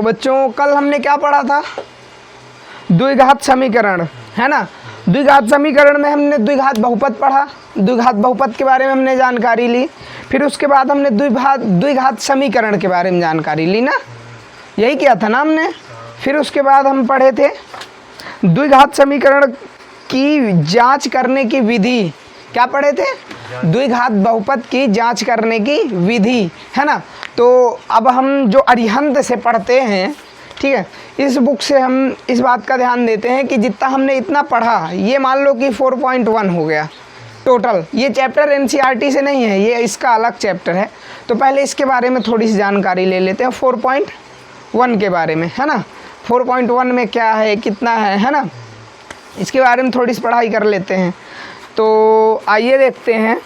बच्चों कल हमने क्या पढ़ा था, द्विघात समीकरण, है ना। द्विघात समीकरण में हमने द्विघात बहुपद पढ़ा, द्विघात बहुपद के बारे में हमने जानकारी ली, फिर उसके बाद हमने द्विघात समीकरण के बारे में जानकारी ली ना, यही किया था ना हमने। फिर उसके बाद हम पढ़े थे द्विघात समीकरण की जांच करने की विधि, क्या पढ़े थे, द्विघात बहुपद की जांच करने की विधि, है ना। तो अब हम जो अरिहंत से पढ़ते हैं, ठीक है, इस बुक से हम इस बात का ध्यान देते हैं कि जितना हमने इतना पढ़ा, ये मान लो कि 4.1 हो गया टोटल। ये चैप्टर एनसीईआरटी से नहीं है, ये इसका अलग चैप्टर है। तो पहले इसके बारे में थोड़ी सी जानकारी ले लेते हैं 4.1 के बारे में, है ना। 4.1 में क्या है, कितना है ना, इसके बारे में थोड़ी सी पढ़ाई कर लेते हैं। तो आइए देखते हैं,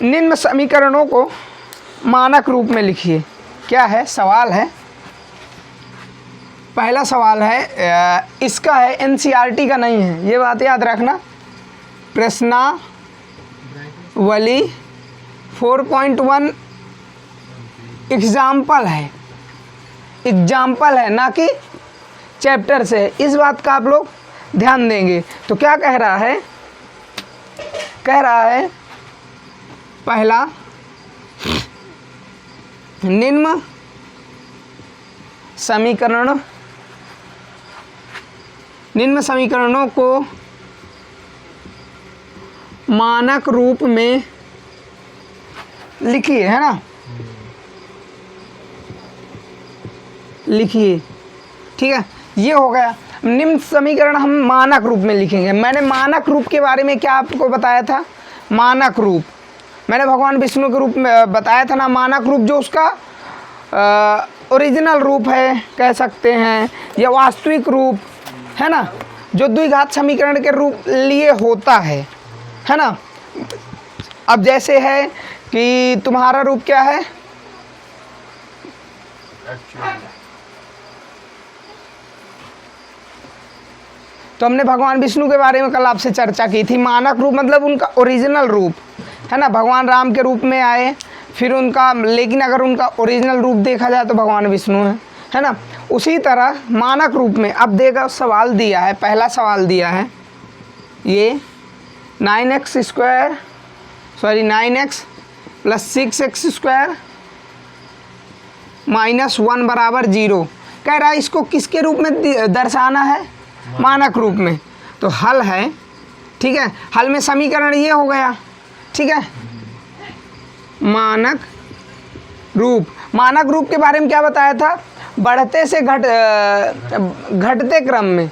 निम्न समीकरणों को मानक रूप में लिखिए। क्या है, सवाल है, पहला सवाल है, इसका है, एनसीईआरटी का नहीं है, ये बात याद रखना। प्रश्नावली 4.1 एग्जाम्पल है, ना कि चैप्टर से, इस बात का आप लोग ध्यान देंगे। तो क्या कह रहा है, पहला, निम्न समीकरणों को मानक रूप में लिखिए, है ना, लिखिए, ठीक है। ये हो गया, निम्न समीकरण हम मानक रूप में लिखेंगे। मैंने मानक रूप के बारे में क्या आपको बताया था, मानक रूप मैंने भगवान विष्णु के रूप में बताया था ना। मानक रूप जो उसका ओरिजिनल रूप है कह सकते हैं, या वास्तविक रूप, है ना, जो द्विघात समीकरण के रूप लिए होता है ना। अब जैसे है कि तुम्हारा रूप क्या है, तो हमने भगवान विष्णु के बारे में कल आपसे चर्चा की थी। मानक रूप मतलब उनका ओरिजिनल रूप, है ना। भगवान राम के रूप में आए, फिर उनका, लेकिन अगर उनका ओरिजिनल रूप देखा जाए तो भगवान विष्णु है ना। उसी तरह मानक रूप में अब देगा, सवाल दिया है, पहला सवाल दिया है ये 9x + 6x² - 1 बराबर 0 कह रहा है। इसको किसके रूप में दर्शाना है, मानक रूप में। तो हल है, ठीक है, हल में समीकरण ये हो गया, ठीक है। मानक रूप के बारे में क्या बताया था, बढ़ते से घटते क्रम में,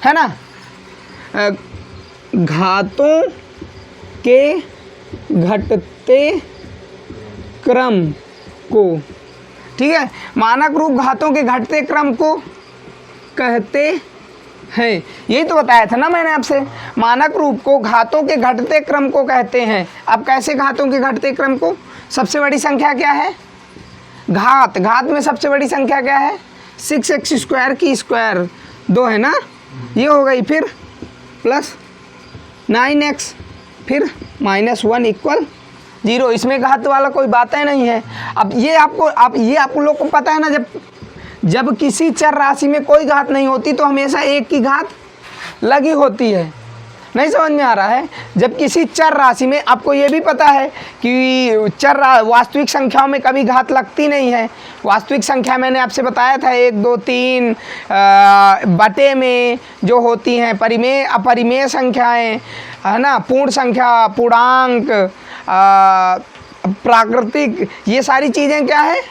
है ना, घातों के घटते क्रम को, ठीक है। मानक रूप घातों के घटते क्रम को कहते हैं, यही तो बताया था ना मैंने आपसे। मानक रूप को घातों के घटते क्रम को कहते हैं। अब कैसे घातों के घटते क्रम को, सबसे बड़ी संख्या क्या है, घात में सबसे बड़ी संख्या क्या है, 6x² की स्क्वायर 2 है ना, ये हो गई। फिर प्लस 9x, फिर -1 = 0। इसमें घात वाला कोई बात नहीं है। अब ये आपको लोग को पता है ना, जब किसी चर राशि में कोई घात नहीं होती तो हमेशा एक की घात लगी होती है। नहीं समझ में आ रहा है, जब किसी चर राशि में, आपको ये भी पता है कि वास्तविक संख्याओं में कभी घात लगती नहीं है। वास्तविक संख्या मैंने आपसे बताया था 1 2 3 बटे में जो होती हैं परिमेय अपरिमेय संख्याएं, है ना, पूर्ण संख्या, पूर्णांक, प्राकृतिक, ये सारी चीज़ें क्या है,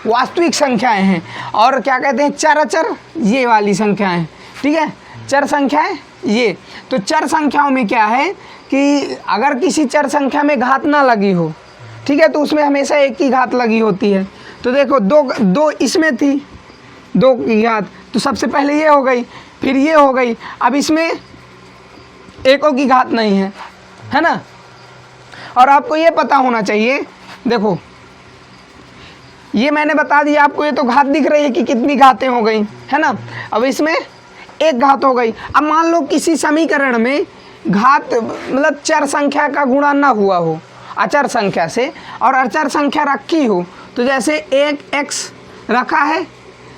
वास्तविक संख्याएं हैं। और क्या कहते हैं, चर अचर, ये वाली संख्याएं, ठीक है, चर संख्याएं ये। तो चर संख्याओं में क्या है कि अगर किसी चर संख्या में घात ना लगी हो, ठीक है, तो उसमें हमेशा एक की घात लगी होती है। तो देखो दो इसमें थी 2 की घात, तो सबसे पहले ये हो गई, फिर ये हो गई। अब इसमें एकों की घात नहीं है ना। और आपको ये पता होना चाहिए, देखो ये मैंने बता दिया आपको, ये तो घात दिख रही है कि कितनी घातें हो गई, है ना। अब इसमें एक घात हो गई। अब मान लो किसी समीकरण में घात मतलब चर संख्या का गुणा ना हुआ हो अचर संख्या से, और अचर संख्या रखी हो, तो जैसे 1x रखा है,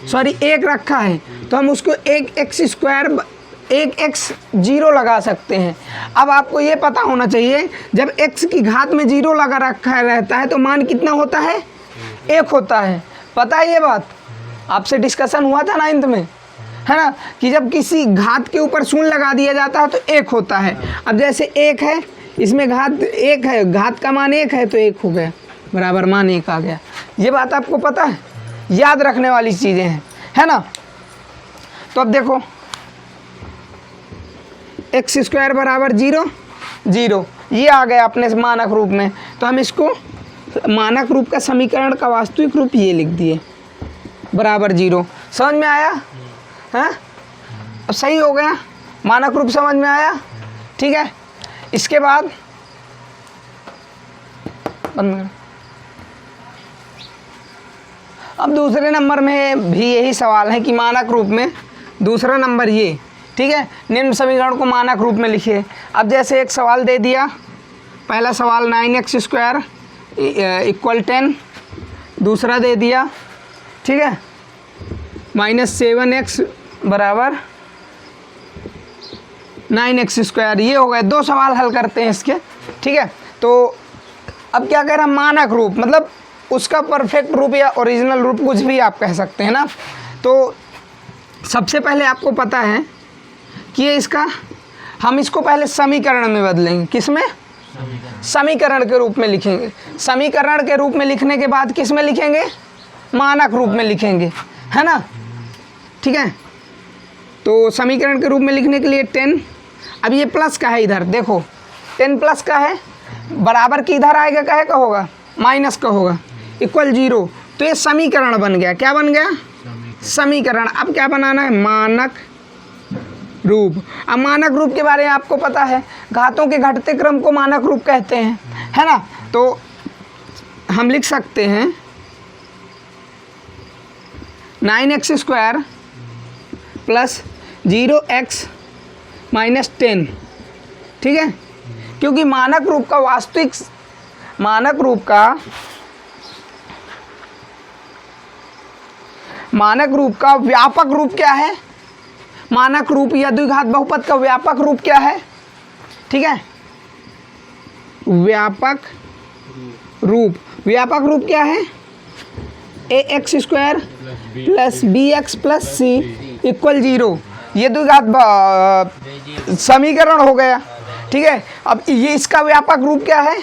सॉरी 1 रखा है, तो हम उसको 1x 0 लगा सकते हैं। अब आपको ये पता होना चाहिए जब x की घात में 0 लगा रखा रहता है तो मान कितना होता है, 1 होता है। पता है ये बात, आपसे डिस्कशन हुआ था 9th में, है ना, कि जब किसी घात के ऊपर शून्य लगा दिया जाता है तो 1 होता है। अब जैसे 1 है, इसमें घात 1 है, घात का मान 1 है तो 1 हो गया, बराबर मान 1 आ गया। ये बात आपको पता है, याद रखने वाली चीज़ें हैं, है ना। तो अब देखो x² बराबर 0 0, ये आ गया अपने मानक रूप में। तो हम इसको मानक रूप का समीकरण का वास्तविक रूप ये लिख दिए, बराबर 0। समझ में आया? हैं, अब सही हो गया, मानक रूप समझ में आया, ठीक है। इसके बाद बंद कर। अब दूसरे नंबर में भी यही सवाल है कि मानक रूप में दूसरा नंबर ये, ठीक है, निम्न समीकरण को मानक रूप में लिखिए। अब जैसे एक सवाल दे दिया, पहला सवाल 9x² = 10, दूसरा दे दिया, ठीक है, -7x बराबर 9x²। ये हो गए 2 सवाल हल करते हैं इसके, ठीक है। तो अब क्या कह रहा, मानक रूप मतलब उसका परफेक्ट रूप या ओरिजिनल रूप, कुछ भी आप कह सकते हैं ना। तो सबसे पहले आपको पता है कि ये इसका, हम इसको पहले समीकरण में बदलेंगे, किस में, समीकरण के रूप में लिखेंगे। समीकरण के रूप में लिखने के बाद किस में लिखेंगे, मानक रूप में लिखेंगे, है ना, ठीक है। तो समीकरण के रूप में लिखने के लिए 10, अब ये प्लस का है इधर, देखो 10 प्लस का है, बराबर की इधर आएगा, कहे का होगा, माइनस का होगा, =0। तो ये समीकरण बन गया, क्या बन गया, समीकरण। अब क्या बनाना है, मानक रूप। अब मानक रूप के बारे में आपको पता है, घातों के घटते क्रम को मानक रूप कहते हैं, है ना। तो हम लिख सकते हैं 9x² + 0x - 10, ठीक है, क्योंकि मानक रूप का वास्तविक, मानक रूप का व्यापक रूप क्या है, मानक रूप या द्विघात बहुपद का व्यापक रूप क्या है, ठीक है, व्यापक रूप क्या है, ax² + bx + c = 0। ये द्विघात समीकरण हो गया, ठीक है। अब ये इसका व्यापक रूप क्या है,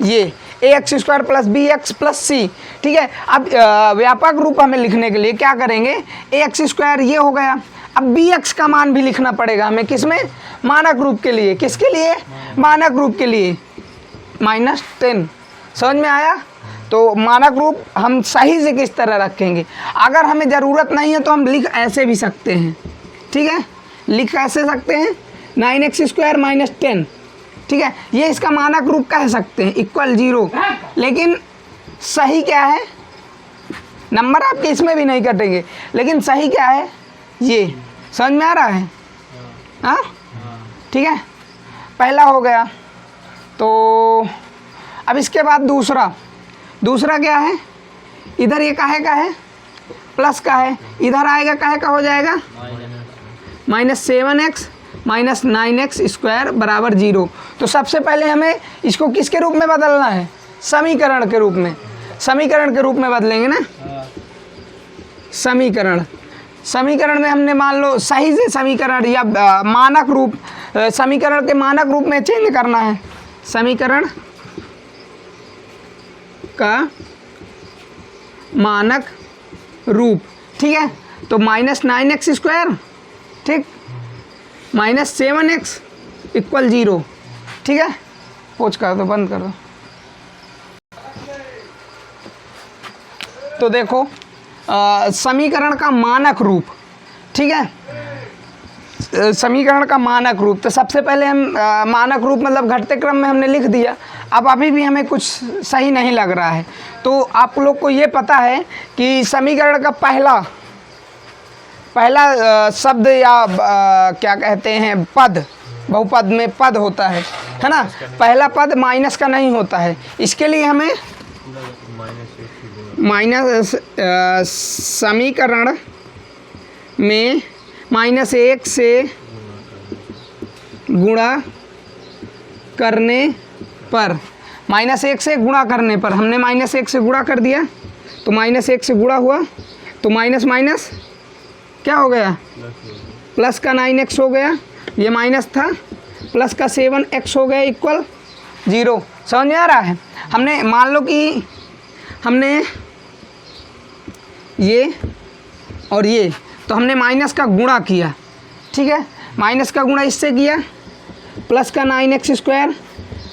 ये ax² + bx + c, ठीक है। अब व्यापक रूप हमें लिखने के लिए क्या करेंगे, ax² ये हो गया, अब bx का मान भी लिखना पड़ेगा हमें, किस में, मानक रूप के लिए, किसके लिए, मानक रूप के लिए, -10। समझ में आया? तो मानक रूप हम सही से किस तरह रखेंगे, अगर हमें ज़रूरत नहीं है तो हम लिख ऐसे भी सकते हैं, ठीक है, लिख ऐसे सकते हैं 9x² - 10, ठीक है, ये इसका मानक रूप कह सकते हैं, =0। लेकिन सही क्या है, नंबर आपके इसमें भी नहीं कटेंगे, लेकिन सही क्या है, ये समझ में आ रहा है, हाँ, ठीक है, पहला हो गया। तो अब इसके बाद दूसरा क्या है, इधर ये काहे का है, प्लस का है, इधर आएगा काहे का हो जाएगा, -7x - 9x² बराबर 0। तो सबसे पहले हमें इसको किसके रूप में बदलना है, समीकरण के रूप में, समीकरण के रूप में बदलेंगे ना। समीकरण में हमने मान लो सही से समीकरण या मानक रूप, समीकरण के मानक रूप में चेंज करना है, समीकरण का मानक रूप, ठीक है। तो -9x², ठीक, -7x = 0, ठीक है। पोच कर दो, बंद कर दो। तो देखो समीकरण का मानक रूप, ठीक है, समीकरण का मानक रूप। तो सबसे पहले हम मानक रूप मतलब घटते क्रम में हमने लिख दिया। अब अभी भी हमें कुछ सही नहीं लग रहा है, तो आप लोग को ये पता है कि समीकरण का पहला शब्द या क्या कहते हैं, पद, बहुपद में पद होता है ना, पहला पद माइनस का नहीं होता है। इसके लिए हमें माइनस समीकरण में -1 से गुणा करने पर, -1 से गुणा करने पर हमने -1 से गुणा कर दिया तो -1 से गुणा हुआ तो माइनस माइनस क्या हो गया, प्लस का 9x हो गया, ये माइनस था, प्लस का 7x हो गया इक्वल 0। समझ में आ रहा है। हमने मान लो कि हमने ये और ये, तो हमने माइनस का गुणा किया, ठीक है, माइनस का गुणा इससे किया, प्लस का 9x²,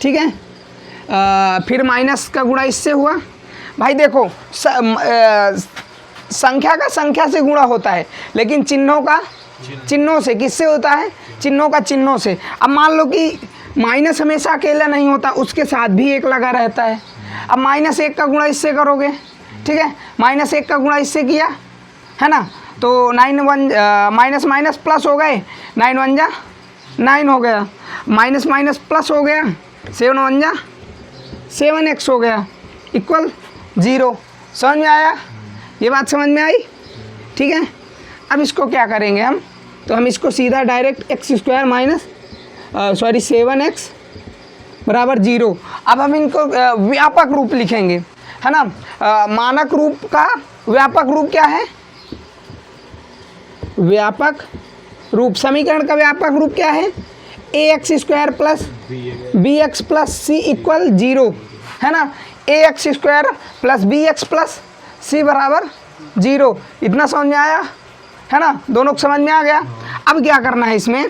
ठीक है, फिर माइनस का गुणा इससे हुआ। भाई देखो संख्या का संख्या से गुणा होता है, लेकिन चिन्हों का चिन्हों से, किससे होता है, चिन्हों का चिन्हों से। अब मान लो कि माइनस हमेशा अकेला नहीं होता, उसके साथ भी एक लगा रहता है। अब -1 का गुणा इससे करोगे, ठीक है, -1 का गुणा इससे किया है ना, तो 9 1 माइनस माइनस प्लस हो गए, 9 1 जा 9 हो गया, माइनस माइनस प्लस हो गया, 7 1 जा 7x हो गया इक्वल 0। समझ में आया, ये बात समझ में आई, ठीक है। अब इसको क्या करेंगे हम, तो हम इसको सीधा डायरेक्ट x² - 7x बराबर 0। अब हम इनको व्यापक रूप लिखेंगे, है ना। मानक रूप का व्यापक रूप क्या है, व्यापक रूप, समीकरण का व्यापक रूप क्या है, ax² plus bx plus c equal 0, है ना। ax² plus bx plus c बराबर 0। इतना समझ में आया, है ना, दोनों को समझ में आ गया। अब क्या करना है इसमें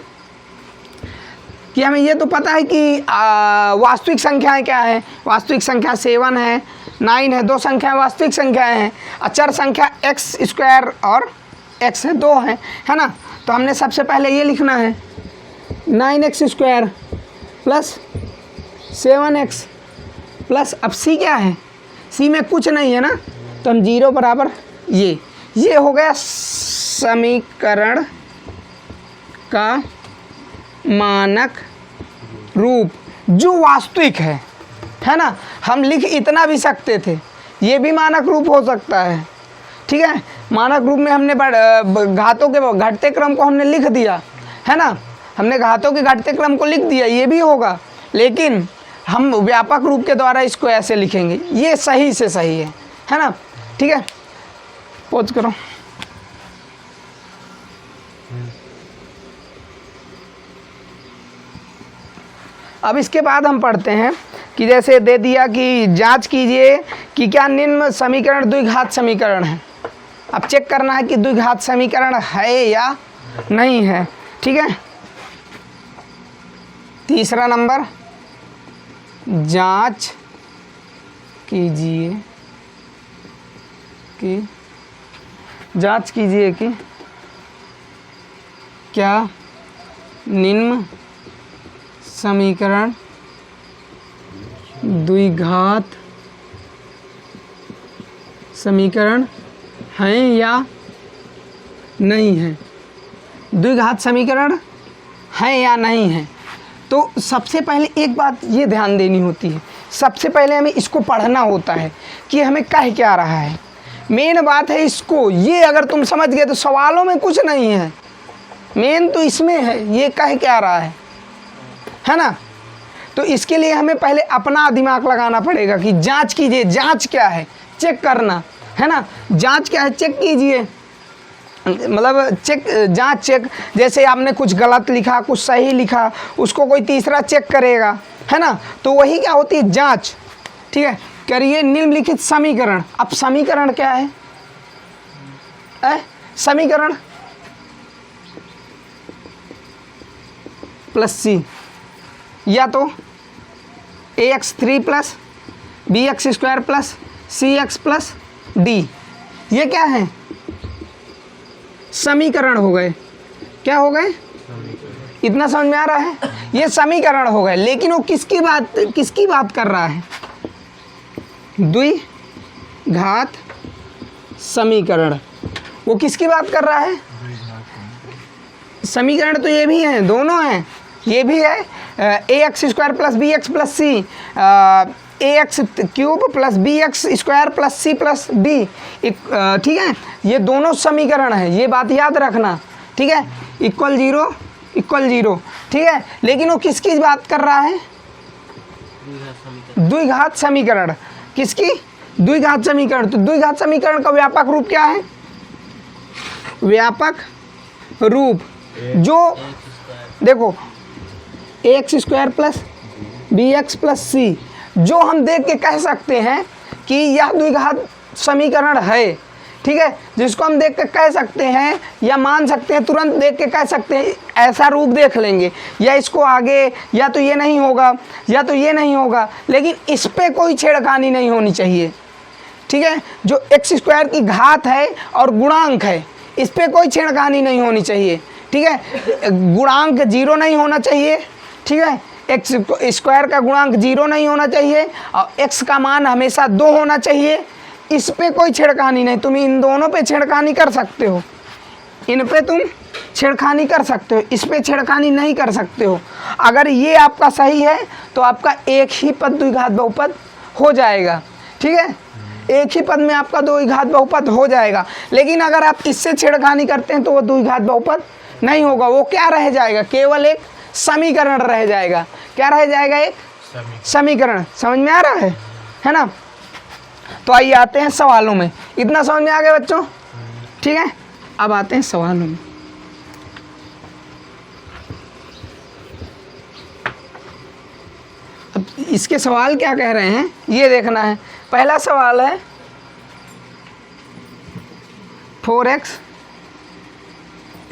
कि हमें ये तो पता है कि वास्तविक संख्याएं क्या है, वास्तविक संख्या 7 है, 9 है, दो संख्याएं वास्तविक संख्याएं हैं। अचर संख्या x² और x है, 2 हैं, है ना। तो हमने सबसे पहले ये लिखना है 9x² प्लस 7x प्लस, अब c क्या है, c में कुछ नहीं है ना, तो हम 0 बराबर ये हो गया समीकरण का मानक रूप जो वास्तविक है ना। हम लिख इतना भी सकते थे, ये भी मानक रूप हो सकता है, ठीक है। मानक रूप में हमने घातों के घटते क्रम को हमने लिख दिया, है ना, हमने घातों के घटते क्रम को लिख दिया, ये भी होगा, लेकिन हम व्यापक रूप के द्वारा इसको ऐसे लिखेंगे, ये सही से सही है ना, ठीक है। पॉज करो। अब इसके बाद हम पढ़ते हैं कि जैसे दे दिया कि जांच कीजिए कि क्या निम्न समीकरण द्विघात समीकरण है। अब चेक करना है कि द्विघात समीकरण है या नहीं है, ठीक है। तीसरा नंबर, जांच कीजिए कि क्या निम्न समीकरण द्विघात समीकरण हैं या नहीं है, द्विघात समीकरण हैं या नहीं है। तो सबसे पहले एक बात ये ध्यान देनी होती है, सबसे पहले हमें इसको पढ़ना होता है कि हमें कह क्या रहा है। मेन बात है इसको, ये अगर तुम समझ गए तो सवालों में कुछ नहीं है, मेन तो इसमें है ये कह क्या रहा है ना। तो इसके लिए हमें पहले अपना दिमाग लगाना पड़ेगा कि जांच कीजिए, जांच क्या है, चेक करना, है ना। जांच क्या है, चेक कीजिए, मतलब चेक, जैसे आपने कुछ गलत लिखा, कुछ सही लिखा, उसको कोई तीसरा चेक करेगा, है ना, तो वही क्या होती है, जांच, ठीक है। करिए निम्नलिखित समीकरण। अब समीकरण क्या है, समीकरण प्लस सी, या तो ax3 plus bx² plus cx plus d, ये क्या है, समीकरण हो गए। क्या हो गए, इतना समझ में आ रहा है, ये समीकरण हो गए। लेकिन वो किसकी बात कर रहा है, द्विघात समीकरण, वो किसकी बात कर रहा है, समीकरण तो ये भी हैं, दोनों हैं, ये भी है ax² plus bx plus c, A X cube plus B X square plus C plus D, ठीक है, ये दोनों समीकरण है, ये बात याद रखना, ठीक है, इक्वल जीरो, ठीक है। लेकिन वो किसकी बात कर रहा है? द्विघात समीकरण। किसकी? द्विघात समीकरण। तो द्विघात समीकरण का व्यापक रूप क्या है? व्यापक रूप जो देखो A X square plus B X plus C, जो हम देख के कह सकते हैं कि यह द्विघात समीकरण है, ठीक है, जिसको हम देख के कह सकते हैं या मान सकते हैं, तुरंत देख के कह सकते हैं, ऐसा रूप देख लेंगे, या इसको आगे या तो ये नहीं होगा या तो ये नहीं होगा, लेकिन इस पे कोई छेड़खानी नहीं होनी चाहिए, ठीक है। जो एक्स स्क्वायर की घात है और गुणांक है, इस पे कोई छेड़खानी नहीं होनी चाहिए, ठीक है। गुणांक जीरो नहीं होना चाहिए, ठीक है, एक्स स्क्वायर का गुणांक जीरो नहीं होना चाहिए और एक्स का मान हमेशा 2 होना चाहिए। इस पे कोई छेड़खानी नहीं। तुम इन दोनों पे छेड़खानी कर सकते हो, इन पे तुम छेड़खानी कर सकते हो, इस पे छेड़खानी नहीं कर सकते हो। अगर ये आपका सही है तो आपका एक ही पद द्विघात बहुपद हो जाएगा, ठीक है, एक ही पद में आपका द्विघात बहुपद हो जाएगा। लेकिन अगर आप इससे छेड़खानी करते हैं तो वो द्विघात बहुपद नहीं होगा, वो क्या रह जाएगा? केवल एक समीकरण रह जाएगा। क्या रह जाएगा? एक समीकरण। समझ में आ रहा है ना? तो आइए आते हैं सवालों में। इतना समझ में आ गया बच्चों? ठीक है, अब आते हैं सवालों में। अब इसके सवाल क्या कह रहे हैं ये देखना है। पहला सवाल है 4x +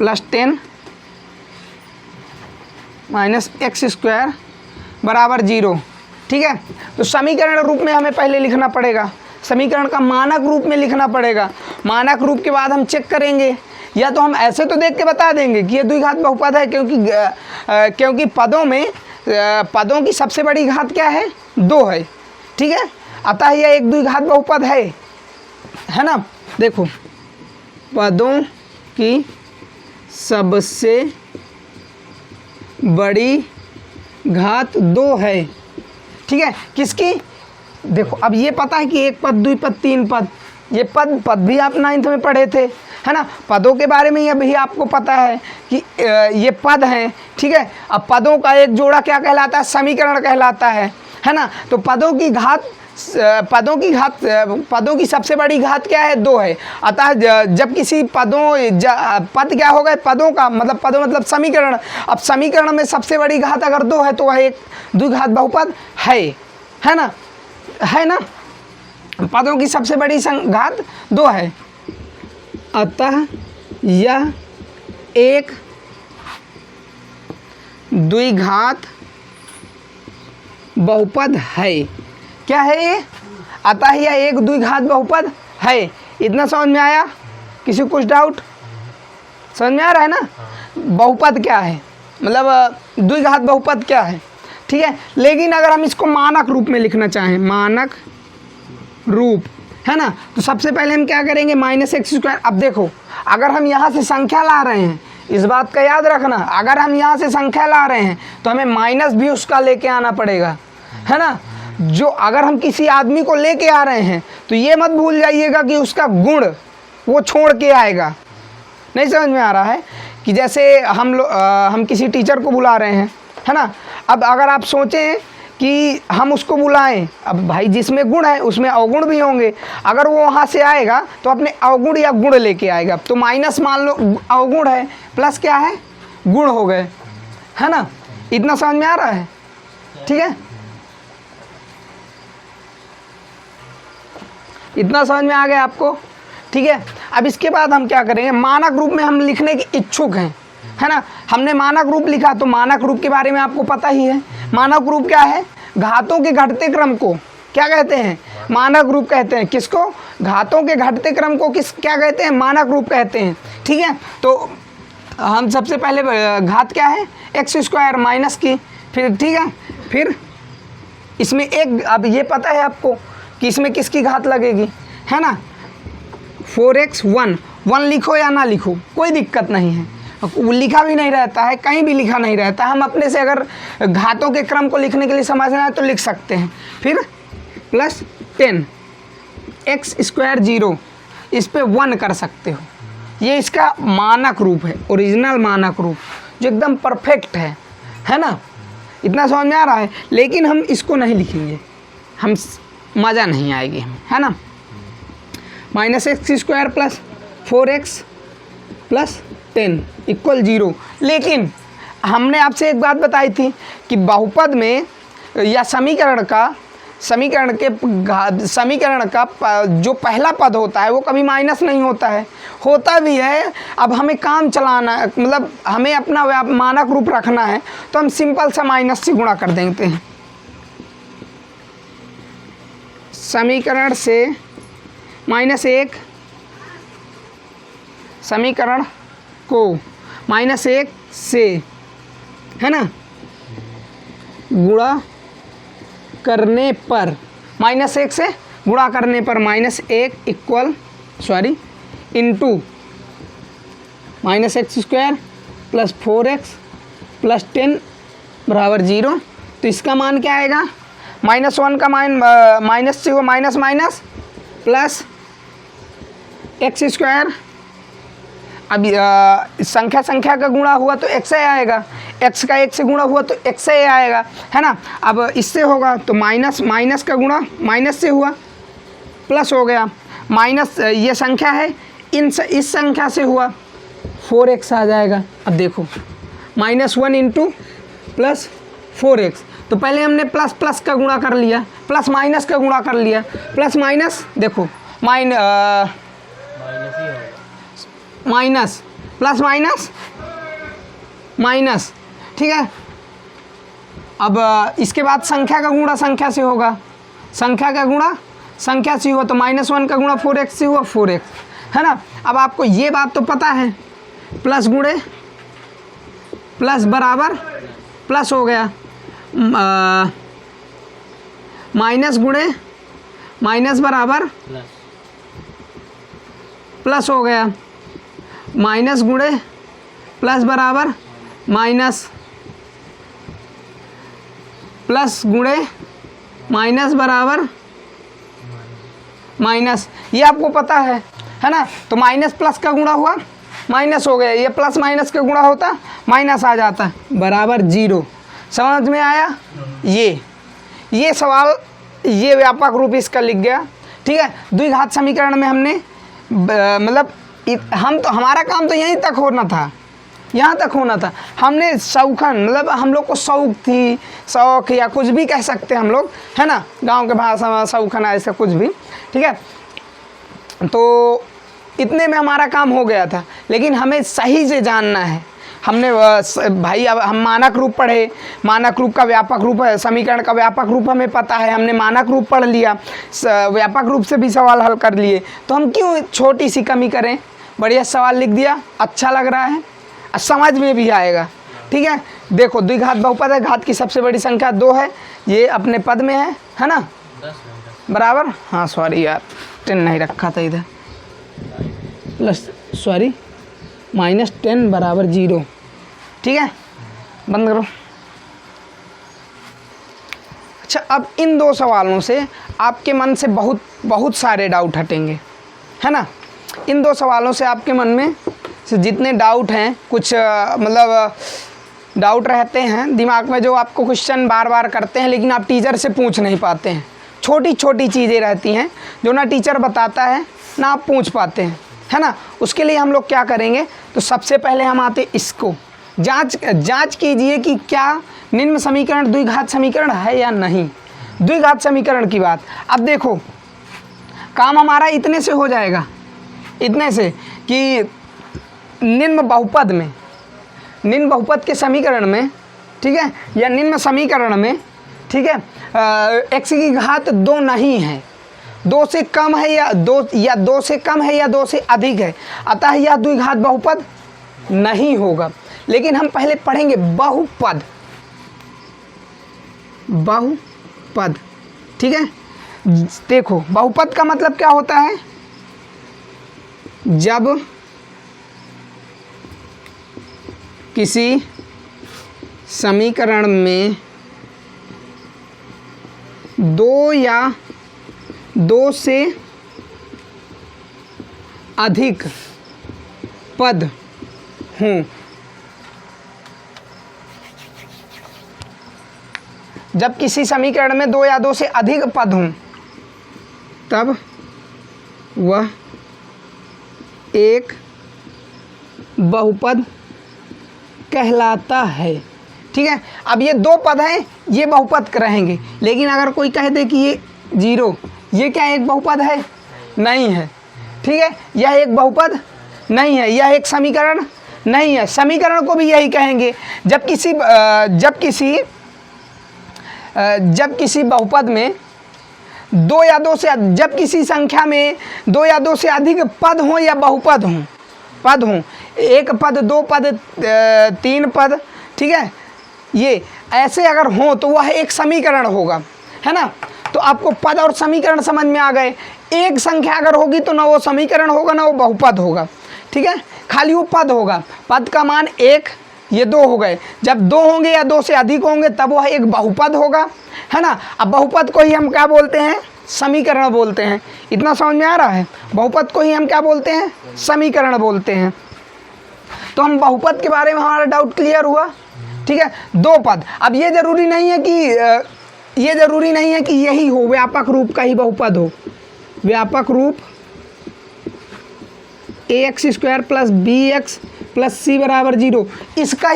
10 - x स्क्वायर बराबर 0, ठीक है। तो समीकरण रूप में हमें पहले लिखना पड़ेगा, समीकरण का मानक रूप में लिखना पड़ेगा। मानक रूप के बाद हम चेक करेंगे, या तो हम ऐसे तो देख के बता देंगे कि ये द्विघात बहुपद है, क्योंकि पदों की सबसे बड़ी घात क्या है? 2 है, ठीक है। अतः यह एक द्विघात बहुपद है ना। देखो, पदों की सबसे बड़ी घात 2 है, ठीक है। किसकी? देखो, अब ये पता है कि एक पद, द्विपद, 3 पद, ये पद भी आप 9th में पढ़े थे, है ना। पदों के बारे में यह भी आपको पता है कि ये पद हैं, ठीक है। अब पदों का एक जोड़ा क्या कहलाता है? समीकरण कहलाता है ना। तो पदों की सबसे बड़ी घात क्या है? 2 है। अतः जब किसी पद क्या होगा? पदों का मतलब समीकरण। अब समीकरण में सबसे बड़ी घात अगर 2 है तो वह एक द्विघात बहुपद है ना। पदों की सबसे बड़ी घात 2 है, अतः यह एक द्विघात बहुपद है। क्या है ये? अतः यह एक द्विघात बहुपद है। इतना समझ में आया? किसी को कुछ डाउट? समझ में आ रहा है ना? बहुपद क्या है, मतलब द्विघात बहुपद क्या है, ठीक है। लेकिन अगर हम इसको मानक रूप में लिखना चाहें, मानक रूप, है ना, तो सबसे पहले हम क्या करेंगे? -x square. अब देखो, अगर हम यहाँ से संख्या ला रहे हैं, इस बात का याद रखना, अगर हम यहाँ से संख्या ला रहे हैं तो हमें माइनस भी उसका लेके आना पड़ेगा, है ना। जो अगर हम किसी आदमी को लेके आ रहे हैं तो ये मत भूल जाइएगा कि उसका गुण वो छोड़ के आएगा। नहीं समझ में आ रहा है? कि जैसे हम किसी टीचर को बुला रहे हैं, है ना। अब अगर आप सोचें कि हम उसको बुलाएं, अब भाई जिसमें गुण है उसमें अवगुण भी होंगे। अगर वो वहाँ से आएगा तो अपने अवगुण या गुण लेके आएगा। तो माइनस मान लो अवगुण है, प्लस क्या है? गुण हो गए, है ना। इतना समझ में आ रहा है? ठीक है, इतना समझ में आ गया आपको? ठीक है। अब इसके बाद हम क्या करेंगे? मानक रूप में हम लिखने के इच्छुक हैं, है ना। हमने मानक रूप लिखा, तो मानक रूप के बारे में आपको पता ही है। मानक रूप क्या है? घातों के घटते क्रम को क्या कहते हैं? मानक रूप कहते हैं। किसको? घातों के घटते क्रम को क्या कहते हैं? मानक रूप कहते हैं, ठीक है। तो हम सबसे पहले घात क्या है? एक्स स्क्वायर माइनस की, फिर ठीक है, फिर इसमें एक, अब ये पता है आपको कि इसमें किसकी घात लगेगी, है ना। 4x 1 लिखो या ना लिखो कोई दिक्कत नहीं है, लिखा भी नहीं रहता है, कहीं भी लिखा नहीं रहता है। हम अपने से अगर घातों के क्रम को लिखने के लिए समझना है तो लिख सकते हैं। फिर प्लस 10, एक्स स्क्वायर 0, इस पे 1 कर सकते हो। ये इसका मानक रूप है, ओरिजिनल मानक रूप जो एकदम परफेक्ट है ना। इतना समझ में आ रहा है। लेकिन हम इसको नहीं लिखेंगे, हम मज़ा नहीं आएगी हमें, है ना। Minus x square plus 4x plus 10 equal 0। लेकिन हमने आपसे एक बात बताई थी कि बहुपद में या समीकरण का जो पहला पद होता है वो कभी माइनस नहीं होता है, होता भी है। अब हमें काम चलाना है, मतलब हमें अपना मानक रूप रखना है, तो हम सिंपल सा माइनस से गुणा कर देते हैं। समीकरण से -1, समीकरण को -1 से, है ना, गुणा करने पर, -1 से गुणा करने पर -1 into -x square plus 4x plus 10 बराबर 0। तो इसका मान क्या आएगा? -1 का माइनस से वो minus minus plus x square. अब संख्या का गुणा हुआ तो x आएगा, x का 1 से गुणा हुआ तो x आएगा, है ना। अब इससे होगा तो माइनस का गुणा माइनस से हुआ, प्लस हो गया, माइनस ये संख्या है, इस संख्या से हुआ 4x आ जाएगा। अब देखो -1 इंटू प्लस 4x, तो पहले हमने प्लस प्लस का गुणा कर लिया, प्लस माइनस का गुणा कर लिया, प्लस माइनस देखो माइनस प्लस माइनस माइनस, ठीक है। अब इसके बाद संख्या का गुणा संख्या से होगा, संख्या का गुणा संख्या से हुआ तो -1 का गुणा 4x से हुआ 4x, है ना। अब आपको ये बात तो पता है, प्लस गुणे प्लस बराबर प्लस हो गया, माइनस गुणे माइनस बराबर प्लस हो गया, माइनस गुणे प्लस बराबर माइनस, प्लस गुणे माइनस बराबर माइनस, ये आपको पता है ना। तो माइनस प्लस का गुणा हुआ माइनस हो गया, ये प्लस माइनस का गुणा होता माइनस आ जाता, बराबर 0। समझ में आया? ये सवाल, ये व्यापक रूप इसका लिख गया, ठीक है। द्विघात समीकरण में हमने मतलब हमारा काम तो यहीं तक होना था, यहाँ तक होना था। हमने शौक़न, मतलब हम लोग को शौक़ या कुछ भी कह सकते हैं हम लोग, है ना, गांव के भाषा में शौक़न ऐसा कुछ भी, ठीक है। तो इतने में हमारा काम हो गया था, लेकिन हमें सही से जानना है। हमने भाई अब हम मानक रूप पढ़े, मानक रूप का व्यापक रूप है, समीकरण का व्यापक रूप हमें पता है, हमने मानक रूप पढ़ लिया, व्यापक रूप से भी सवाल हल कर लिए, तो हम क्यों छोटी सी कमी करें। बढ़िया सवाल लिख दिया, अच्छा लग रहा है, समझ में भी आएगा, ठीक है। देखो द्विघात बहुपद है, घात की सबसे बड़ी संख्या 2 है, ये अपने पद में है ना, बराबर, हाँ सॉरी यार 10 नहीं रखा था इधर, प्लस सॉरी -10 बराबर 0, ठीक है। बंद करो। अच्छा, अब इन 2 सवालों से आपके मन से बहुत सारे डाउट हटेंगे, है ना। इन 2 सवालों से आपके मन में से जितने डाउट हैं, कुछ मतलब डाउट रहते हैं दिमाग में, जो आपको क्वेश्चन बार बार करते हैं लेकिन आप टीचर से पूछ नहीं पाते हैं, छोटी छोटी चीज़ें रहती हैं जो ना टीचर बताता है ना आप पूछ पाते हैं, है ना। उसके लिए हम लोग क्या करेंगे, तो सबसे पहले हम आते इसको जांच कीजिए कि क्या निम्न समीकरण द्विघात समीकरण है या नहीं। द्विघात समीकरण की बात, अब देखो काम हमारा इतने से हो जाएगा, इतने से कि निम्न बहुपद के समीकरण में, ठीक है, या निम्न समीकरण में, ठीक है, x की घात 2 नहीं है, 2 से कम है या 2 से कम है या 2 से अधिक है, अतः यह द्विघात बहुपद नहीं होगा। लेकिन हम पहले पढ़ेंगे बहुपद, ठीक है। देखो बहुपद का मतलब क्या होता है, जब किसी समीकरण में 2 या 2 से अधिक पद हों। जब किसी समीकरण में 2 या 2 से अधिक पद हों तब वह एक बहुपद कहलाता है। ठीक है, अब ये 2 पद हैं, ये बहुपद रहेंगे, लेकिन अगर कोई कह दे कि ये 0, ये क्या एक बहुपद है? नहीं है। ठीक है, यह एक बहुपद नहीं है, यह एक समीकरण नहीं है। समीकरण को भी यही कहेंगे। जब किसी बहुपद में 2 या 2 से, जब किसी संख्या में 2 या 2 से अधिक पद हों या बहुपद हों, एक पद, 2 पद, 3 पद, ठीक है, ये ऐसे अगर हों तो वह एक समीकरण होगा, है ना। तो आपको पद और समीकरण समझ में आ गए। एक संख्या अगर होगी तो ना वो समीकरण होगा ना वो बहुपद होगा। ठीक है, खाली वो पद होगा। पद का मान 1, ये 2 हो गए। जब 2 होंगे या 2 से अधिक होंगे तब वह एक बहुपद होगा, है ना। अब बहुपद को ही हम क्या बोलते हैं? समीकरण बोलते हैं। इतना समझ में आ रहा है? बहुपद को ही हम क्या बोलते हैं? समीकरण बोलते हैं। तो हम बहुपद के बारे में हमारा डाउट क्लियर हुआ। ठीक है, 2 पद। अब ये जरूरी नहीं है कि यही हो, व्यापक रूप का ही बहुपद हो। व्यापक रूप ax² + bx + c = 0, इसका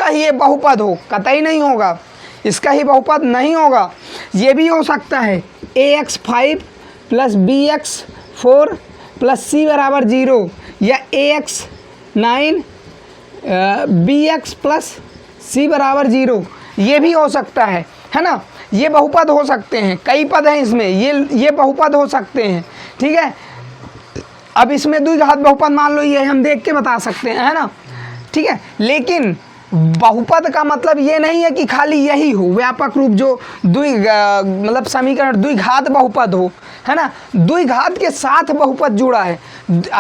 ही ये बहुपद हो, कतई नहीं होगा, इसका ही बहुपद नहीं होगा। ये भी हो सकता है ax5 + bx4 + c = 0, या ax9 bx + c = 0, ये भी हो सकता है ना। ये बहुपद हो सकते हैं, कई पद हैं इसमें, ये बहुपद हो सकते हैं। ठीक है, अब इसमें द्विघात बहुपद मान लो, ये हम देख के बता सकते हैं, है ना। ठीक है, लेकिन बहुपद का मतलब ये नहीं है कि खाली यही हो, व्यापक रूप जो मतलब समीकरण द्विघात बहुपद हो, है ना। द्विघात के साथ बहुपद जुड़ा है।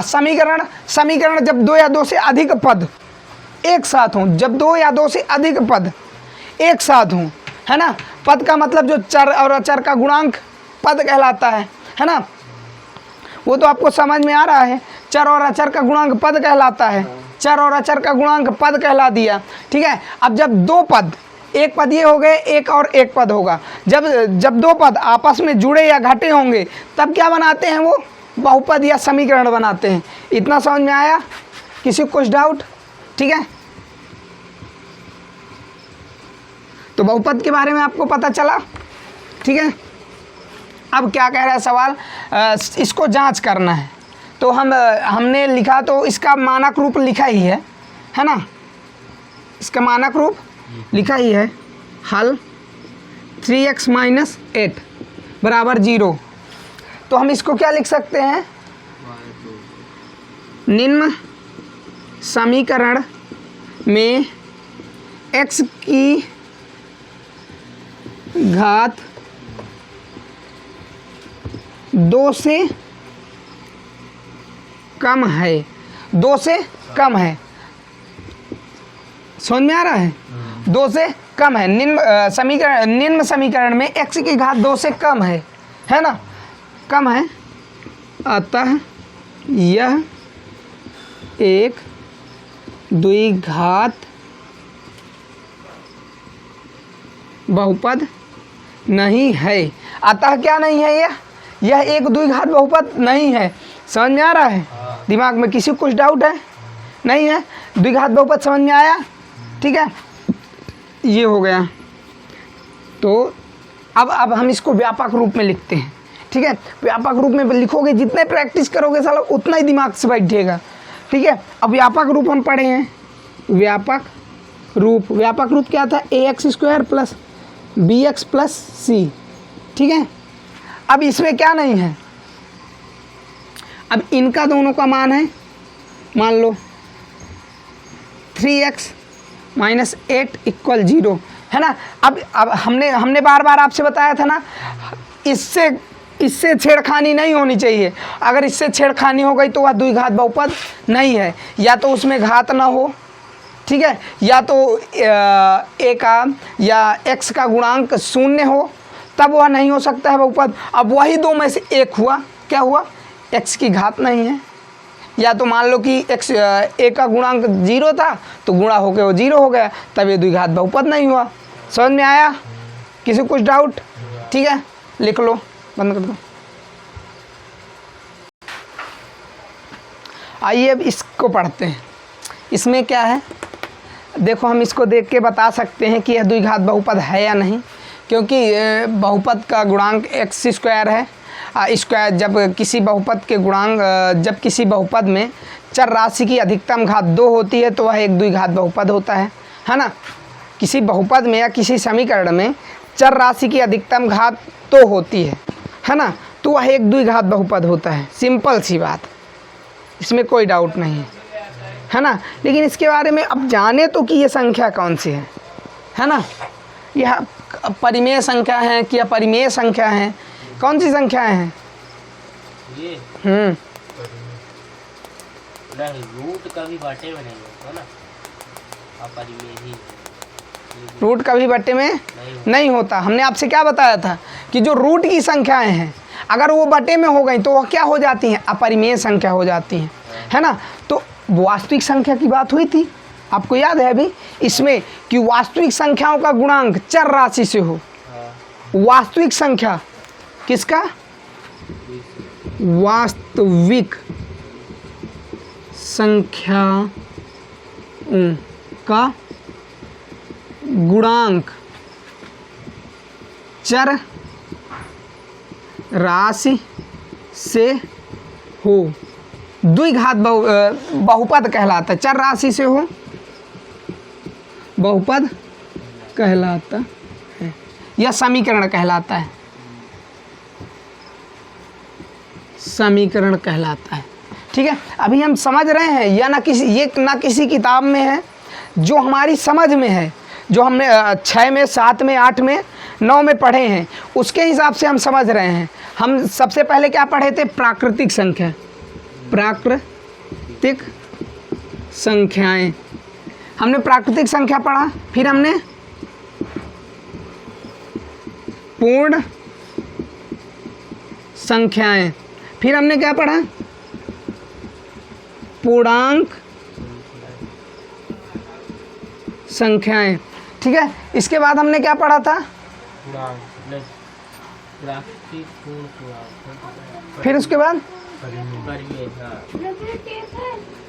समीकरण जब 2 या 2 से अधिक पद एक साथ हों, जब 2 या 2 से अधिक पद एक साथ हों, है ना। पद का मतलब जो चर और अचर का गुणांक पद कहलाता है ना। वो तो आपको समझ में आ रहा है। चर और अचर का गुणांक पद कहलाता है, चर और अचर का गुणांक पद कहला दिया। ठीक है, अब जब 2 पद, एक पद ये हो गए, एक पद होगा, जब 2 पद आपस में जुड़े या घटे होंगे तब क्या बनाते हैं? वो बहुपद या समीकरण बनाते हैं। इतना समझ में आया? किसी को कुछ डाउट? ठीक है, तो बहुपद के बारे में आपको पता चला। ठीक है, अब क्या कह रहा है सवाल? इसको जांच करना है। तो हमने लिखा, तो इसका मानक रूप लिखा ही है ना। इसका मानक रूप लिखा ही है, हल 3x - 8 = 0। तो हम इसको क्या लिख सकते हैं? निम्न समीकरण में x की घात 2 से कम है, 2 से कम है। समझ में आ रहा है? 2 से कम है। निम्न समीकरण में x की घात 2 से कम है ना, कम है, अतः यह एक द्विघात बहुपद नहीं है। अतः क्या नहीं है? यह एक द्विघात बहुपद नहीं है। समझ में आ रहा है? दिमाग में किसी को कुछ डाउट है? नहीं है? द्विघात बहुपद समझ में आया? ठीक है, ये हो गया। तो अब हम इसको व्यापक रूप में लिखते हैं। ठीक है, व्यापक रूप में लिखोगे, जितने प्रैक्टिस करोगे साला उतना ही दिमाग से बैठेगा। ठीक है, अब व्यापक रूप हम पढ़े हैं। व्यापक रूप क्या था? ax² + bx + c। ठीक है, अब इसमें क्या नहीं है? अब इनका दोनों का मान है, मान लो 3x - 8 = 0, है ना। अब हमने बार आपसे बताया था ना, इससे छेड़खानी नहीं होनी चाहिए। अगर इससे छेड़खानी हो गई तो वह द्विघात बहुपद नहीं है। या तो उसमें घात ना हो, ठीक है, या तो a का या x का गुणांक 0 हो, तब वह नहीं हो सकता है बहुपद। अब वही दो में से एक हुआ, क्या हुआ, x की घात नहीं है, या तो मान लो कि x a का गुणांक 0 था तो गुणा होकर वो 0 हो गया, तब ये द्विघात बहुपद नहीं हुआ। समझ में आया? किसी को कुछ डाउट? ठीक है, लिख लो, बंद कर दो। आइए अब इसको पढ़ते हैं। इसमें क्या है, देखो हम इसको देख के बता सकते हैं कि यह द्विघात बहुपद है या नहीं, क्योंकि बहुपद का गुणांक x स्क्वायर है। स्क्वायर जब किसी बहुपद के गुणांक जब किसी बहुपद में चर राशि की अधिकतम घात 2 होती है तो वह एक द्विघात बहुपद होता है ना। किसी बहुपद में या किसी समीकरण में चर राशि की अधिकतम घात 2 होती है ना, तो वह एक द्विघात बहुपद होता है। सिंपल सी बात, इसमें कोई डाउट नहीं है ना। लेकिन इसके बारे में अब जाने तो कि ये संख्या कौन सी है ना। यह परिमेय संख्या है कि अपरिमेय संख्या है, कौन सी संख्याएं हैं ये? नहीं, रूट कभी बटे में नहीं होता ना, अपरिमेय ही। रूट कभी बटे में नहीं होता। हमने आपसे क्या बताया था कि जो रूट की संख्याएं हैं अगर वो बटे में हो गई तो वह क्या हो जाती हैं, अपरिमेय संख्या हो जाती हैं, है ना। तो वास्तविक संख्या की बात हुई थी, आपको याद है अभी इसमें कि वास्तविक संख्याओं का गुणांक चर राशि से हो। वास्तविक संख्या किसका, वास्तविक संख्याओं का गुणांक चर राशि से हो, द्विघात बहुपद कहलाता है। चर राशि से हो बहुपद कहलाता है, या समीकरण कहलाता है, समीकरण कहलाता है। ठीक है, अभी हम समझ रहे हैं या ना, ये ना किसी किताब में है, जो हमारी समझ में है, जो हमने 6 में 7 में 8 में 9 में पढ़े हैं, उसके हिसाब से हम समझ रहे हैं। हम सबसे पहले क्या पढ़े थे, प्राकृतिक संख्या, प्राकृतिक संख्याएं। हमने प्राकृतिक संख्या पढ़ा, फिर हमने पूर्ण संख्याएं, फिर हमने क्या पढ़ा, पूर्णांक संख्याएं। ठीक है, इसके बाद हमने क्या पढ़ा था, फिर उसके बाद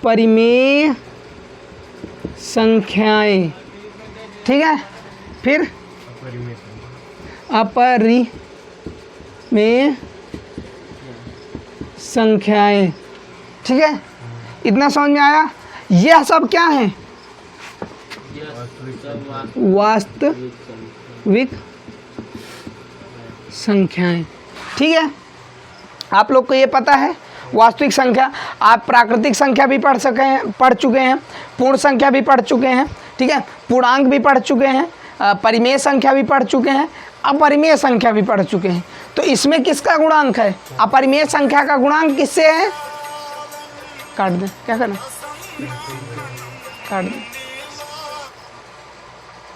परिमेय संख्याएं। ठीक है, फिर अपरिमेय संख्याएं। ठीक है, इतना समझ में आया। यह सब क्या है, वास्तविक संख्याएं। ठीक है, आप लोग को ये पता है वास्तविक संख्या। आप प्राकृतिक संख्या भी पढ़ चुके हैं, पूर्ण संख्या भी पढ़ चुके हैं, ठीक है, पूर्णांक भी पढ़ चुके हैं, परिमेय संख्या भी पढ़ चुके हैं, अपरिमेय संख्या भी पढ़ चुके हैं। तो इसमें किसका गुणांक है, अपरिमेय संख्या का गुणांक किससे है, काट दे, क्या करना, काट दे,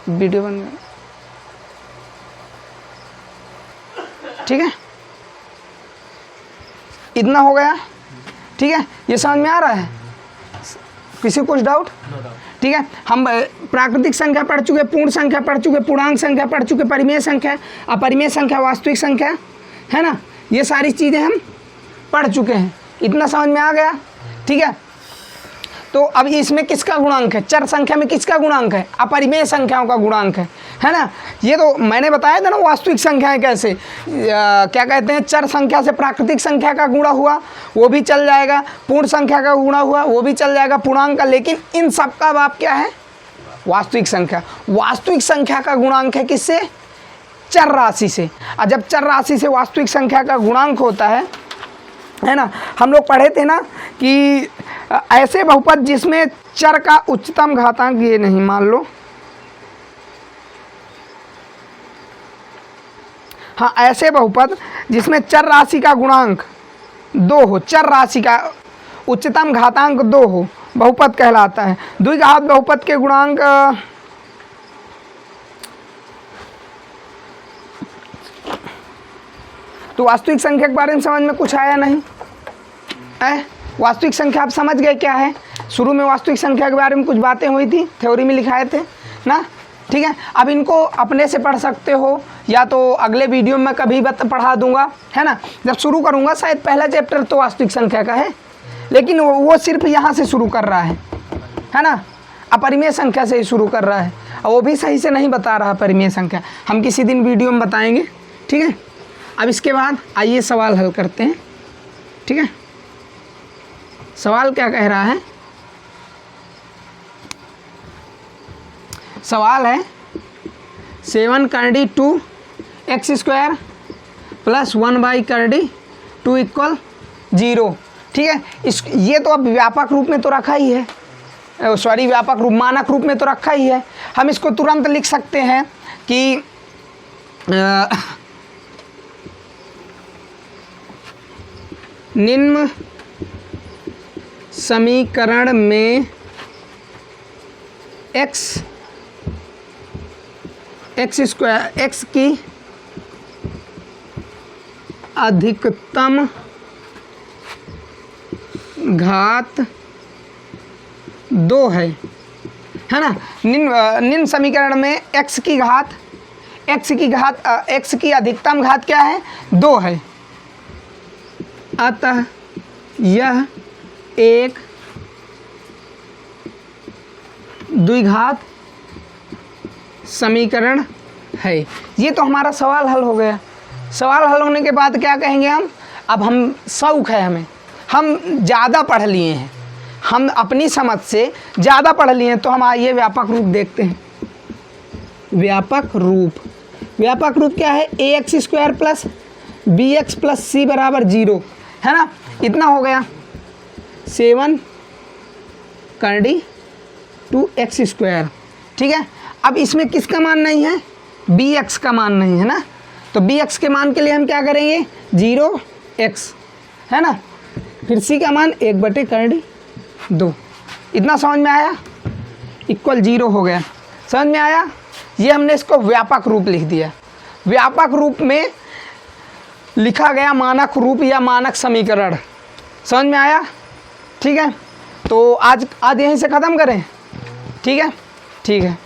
वीडियो बन गया। ठीक है, इतना हो गया। ठीक है, ये समझ में आ रहा है, किसी को कुछ डाउट? ठीक है, हम प्राकृतिक संख्या पढ़ चुके, पूर्ण संख्या पढ़ चुके, पूर्णांक संख्या पढ़ चुके, परिमेय संख्या, अपरिमेय संख्या, वास्तविक संख्या, है ना, ये सारी चीज़ें हम पढ़ चुके हैं। इतना समझ में आ गया। ठीक है, तो अब इसमें किसका गुणांक है, चर संख्या में किसका गुणांक है, अपरिमेय संख्याओं का गुणांक है ना। ये तो मैंने बताया था ना, वास्तविक संख्याएं कैसे क्या कहते हैं, चर संख्या से प्राकृतिक संख्या का गुणा हुआ वो भी चल जाएगा, पूर्ण संख्या का गुणा हुआ वो भी चल जाएगा, पूर्णांक का। लेकिन इन सब का बाप क्या है, वास्तविक संख्या। वास्तविक संख्या का गुणांक है किससे, चर राशि से। और जब चर राशि से वास्तविक संख्या का गुणांक होता है ना, हम लोग पढ़े थे ना कि ऐसे बहुपद जिसमें चर का उच्चतम घातांक, ये नहीं मान लो, हाँ, ऐसे बहुपद जिसमें चर राशि का गुणांक 2 हो, चर राशि का उच्चतम घातांक 2 हो, बहुपद कहलाता है। द्विघात बहुपद के गुणांक तो वास्तविक संख्या के बारे में समझ में कुछ आया नहीं है? वास्तविक संख्या आप समझ गए क्या है? शुरू में वास्तविक संख्या के बारे में कुछ बातें हुई थी, थ्योरी में लिखाए थे ना, ठीक है। अब इनको अपने से पढ़ सकते हो या तो अगले वीडियो में कभी पढ़ा दूंगा, है ना। जब शुरू करूंगा शायद पहला चैप्टर तो वास्तविक संख्या का है, लेकिन वो सिर्फ यहाँ से शुरू कर रहा है ना, अपरिमेय संख्या से ही शुरू कर रहा है, और वो भी सही से नहीं बता रहा परिमेय संख्या। हम किसी दिन वीडियो में बताएंगे, ठीक है। अब इसके बाद आइए सवाल हल करते हैं, ठीक है। सवाल क्या कह रहा है? सवाल है 7 करडी 2x² + 1/करडी 2 = 0, ठीक है। ये तो अब व्यापक रूप में तो रखा ही है, सॉरी व्यापक रूप मानक रूप में तो रखा ही है। हम इसको तुरंत लिख सकते हैं कि निम्न समीकरण में x की अधिकतम घात 2 है ना। निम्न समीकरण में x की अधिकतम घात क्या है? 2 है। अतः यह एक द्विघात समीकरण है। ये तो हमारा सवाल हल हो गया। सवाल हल होने के बाद क्या कहेंगे हम? अब हम शौक है हमें, हम ज़्यादा पढ़ लिए हैं, हम अपनी समझ से ज़्यादा पढ़ लिए हैं, तो हम आइए व्यापक रूप देखते हैं। व्यापक रूप क्या है? ax² + bx + c = 0, है ना। इतना हो गया 7 करडी 2x², ठीक है। अब इसमें किसका मान नहीं है? bx का मान नहीं है ना, तो bx के मान के लिए हम क्या करेंगे? 0x, है ना। फिर c का मान 1/2। इतना समझ में आया? = 0 हो गया, समझ में आया? ये हमने इसको व्यापक रूप लिख दिया। व्यापक रूप में लिखा गया मानक रूप या मानक समीकरण, समझ में आया? ठीक है, तो आज यहीं से ख़त्म करें, ठीक है।